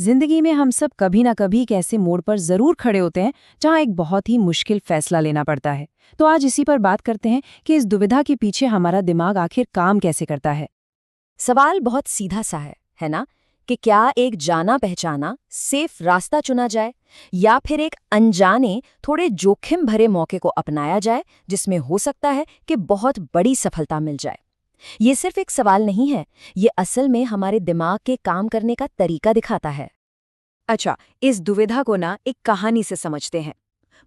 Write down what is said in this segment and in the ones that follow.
जिंदगी में हम सब कभी ना कभी एक ऐसे मोड़ पर जरूर खड़े होते हैं जहां एक बहुत ही मुश्किल फैसला लेना पड़ता है। तो आज इसी पर बात करते हैं कि इस दुविधा के पीछे हमारा दिमाग आखिर काम कैसे करता है। सवाल बहुत सीधा सा है ना? कि क्या एक जाना पहचाना सेफ रास्ता चुना जाए या फिर एक अनजाने थोड़े जोखिम भरे मौके को अपनाया जाए जिसमें हो सकता है कि बहुत बड़ी सफलता मिल जाए। ये सिर्फ एक सवाल नहीं है, ये असल में हमारे दिमाग के काम करने का तरीका दिखाता है। अच्छा, इस दुविधा को ना एक कहानी से समझते हैं।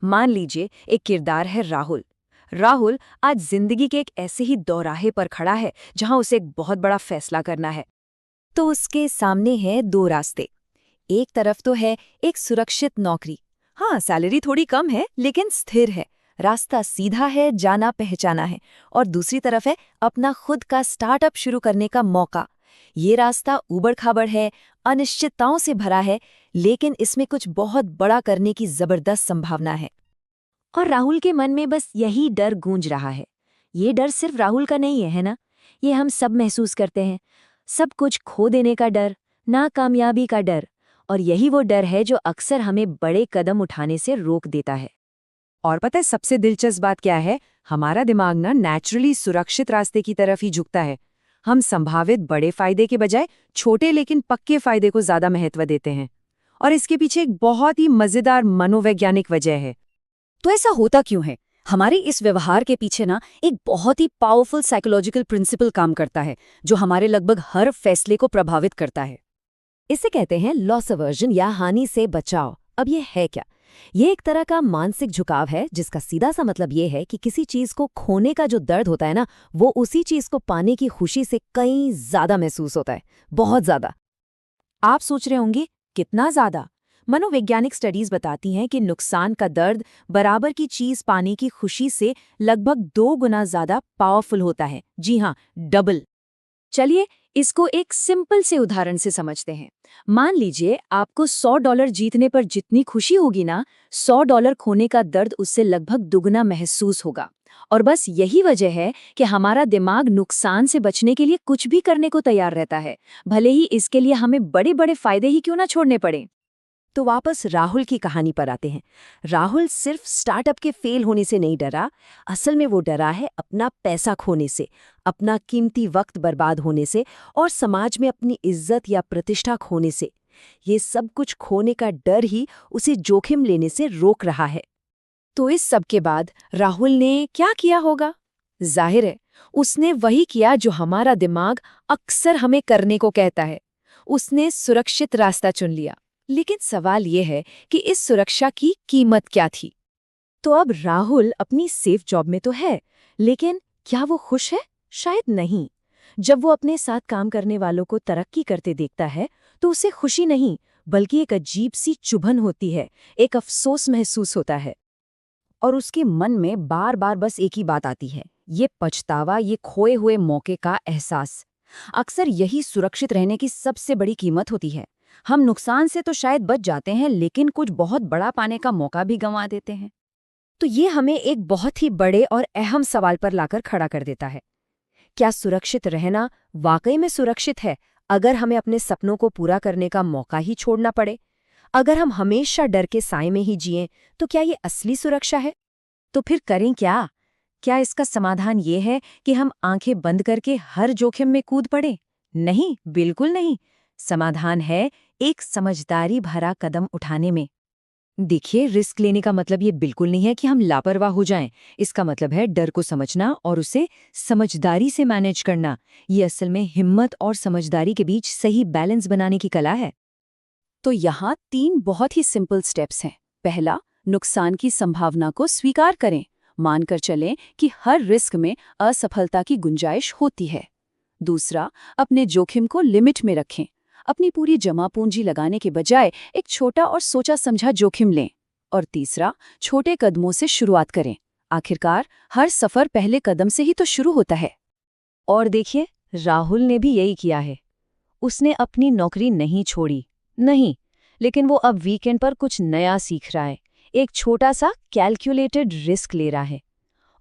मान लीजिए एक किरदार है राहुल। राहुल आज जिंदगी के एक ऐसे ही दौराहे पर खड़ा है जहां उसे एक बहुत बड़ा फैसला करना है। तो उसके सामने है दो रास्ते। एक तरफ तो है एक सुरक्षित नौकरी। हाँ, सैलरी थोड़ी कम है लेकिन स्थिर है। रास्ता सीधा है, जाना पहचाना है। और दूसरी तरफ है अपना खुद का स्टार्टअप शुरू करने का मौका। ये रास्ता ऊबड़-खाबड़ है, अनिश्चितताओं से भरा है, लेकिन इसमें कुछ बहुत बड़ा करने की जबरदस्त संभावना है। और राहुल के मन में बस यही डर गूंज रहा है। ये डर सिर्फ राहुल का नहीं है ना? ये हम सब महसूस करते हैं। सब कुछ खो देने का डर, नाकामयाबी का डर। और यही वो डर है जो अक्सर हमें बड़े कदम उठाने से रोक देता है। और पता है सबसे दिलचस्प बात क्या है? हमारा दिमाग ना नेचुरली सुरक्षित रास्ते की तरफ ही झुकता है। हम संभावित बड़े फायदे के बजाय छोटे लेकिन पक्के फायदे को ज्यादा महत्व देते हैं। और इसके पीछे एक बहुत ही मजेदार मनोवैज्ञानिक वजह है। तो ऐसा होता क्यों है? हमारे इस व्यवहार के पीछे ना एक बहुत ही पावरफुल साइकोलॉजिकल प्रिंसिपल काम करता है, जो हमारे लगभग हर फैसले को प्रभावित करता है। इसे कहते हैं लॉस अवर्जन या हानि से बचाव। अब ये है क्या? ये एक तरह का मानसिक झुकाव है जिसका सीधा सा मतलब ये है कि किसी चीज को खोने का जो दर्द होता है ना, वो उसी चीज को पाने की खुशी से कहीं ज्यादा महसूस होता है, बहुत ज्यादा। आप सोच रहे होंगे कितना ज्यादा? मनोवैज्ञानिक स्टडीज बताती हैं कि नुकसान का दर्द बराबर की चीज पाने की खुशी से लगभग 2 गुना ज्यादा पावरफुल होता है। जी हाँ, डबल। चलिए इसको एक सिंपल से उदाहरण से समझते हैं। मान लीजिए आपको $100 जीतने पर जितनी खुशी होगी ना, $100 खोने का दर्द उससे लगभग दुगना महसूस होगा। और बस यही वजह है कि हमारा दिमाग नुकसान से बचने के लिए कुछ भी करने को तैयार रहता है, भले ही इसके लिए हमें बड़े बड़े फायदे ही क्यों ना छोड़ने पड़े। तो वापस राहुल की कहानी पर आते हैं। राहुल सिर्फ स्टार्टअप के फेल होने से नहीं डरा, असल में वो डरा है अपना पैसा खोने से, अपना कीमती वक्त बर्बाद होने से और समाज में अपनी इज्जत या प्रतिष्ठा खोने से। ये सब कुछ खोने का डर ही उसे जोखिम लेने से रोक रहा है। तो इस सब के बाद राहुल ने क्या किया होगा? जाहिर है उसने वही किया जो हमारा दिमाग अक्सर हमें करने को कहता है। उसने सुरक्षित रास्ता चुन लिया। लेकिन सवाल ये है कि इस सुरक्षा की कीमत क्या थी? तो अब राहुल अपनी सेफ जॉब में तो है, लेकिन क्या वो खुश है? शायद नहीं। जब वो अपने साथ काम करने वालों को तरक्की करते देखता है तो उसे खुशी नहीं, बल्कि एक अजीब सी चुभन होती है, एक अफसोस महसूस होता है। और उसके मन में बार बार बस एक ही बात आती है, ये पछतावा, ये खोए हुए मौके का एहसास। अक्सर यही सुरक्षित रहने की सबसे बड़ी कीमत होती है। हम नुकसान से तो शायद बच जाते हैं, लेकिन कुछ बहुत बड़ा पाने का मौका भी गंवा देते हैं। तो ये हमें एक बहुत ही बड़े और अहम सवाल पर लाकर खड़ा कर देता है। क्या सुरक्षित रहना वाकई में सुरक्षित है अगर हमें अपने सपनों को पूरा करने का मौका ही छोड़ना पड़े? अगर हम हमेशा डर के साए में ही जिएं, तो क्या ये असली सुरक्षा है? तो फिर करें क्या? क्या इसका समाधान ये है कि हम आंखें बंद करके हर जोखिम में कूद पड़े? नहीं, बिल्कुल नहीं। समाधान है एक समझदारी भरा कदम उठाने में। देखिए, रिस्क लेने का मतलब ये बिल्कुल नहीं है कि हम लापरवाह हो जाएं। इसका मतलब है डर को समझना और उसे समझदारी से मैनेज करना। ये असल में हिम्मत और समझदारी के बीच सही बैलेंस बनाने की कला है। तो यहाँ 3 बहुत ही सिंपल स्टेप्स हैं। पहला, नुकसान की संभावना को स्वीकार करें। मानकर चलें कि हर रिस्क में असफलता की गुंजाइश होती है। दूसरा, अपने जोखिम को लिमिट में रखें। अपनी पूरी जमा पूंजी लगाने के बजाय एक छोटा और सोचा समझा जोखिम लें। और तीसरा, छोटे कदमों से शुरुआत करें। आखिरकार हर सफर पहले कदम से ही तो शुरू होता है। और देखिए, राहुल ने भी यही किया है। उसने अपनी नौकरी नहीं छोड़ी, नहीं, लेकिन वो अब वीकेंड पर कुछ नया सीख रहा है। एक छोटा सा कैलकुलेटेड रिस्क ले रहा है।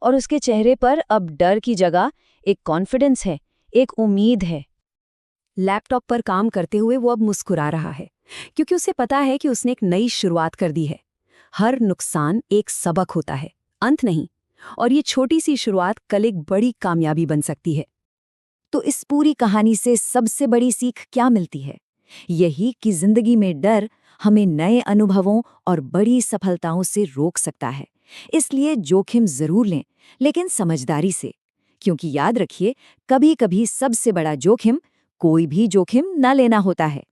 और उसके चेहरे पर अब डर की जगह एक कॉन्फिडेंस है, एक उम्मीद है। लैपटॉप पर काम करते हुए वो अब मुस्कुरा रहा है, क्योंकि उसे पता है कि उसने एक नई शुरुआत कर दी है। हर नुकसान एक सबक होता है, अंत नहीं। और ये छोटी सी शुरुआत कल एक बड़ी कामयाबी बन सकती है। तो इस पूरी कहानी से सबसे बड़ी सीख क्या मिलती है? यही कि जिंदगी में डर हमें नए अनुभवों और बड़ी सफलताओं से रोक सकता है। इसलिए जोखिम जरूर लें, लेकिन समझदारी से। क्योंकि याद रखिए, कभी-कभी सबसे बड़ा जोखिम कोई भी जोखिम न लेना होता है।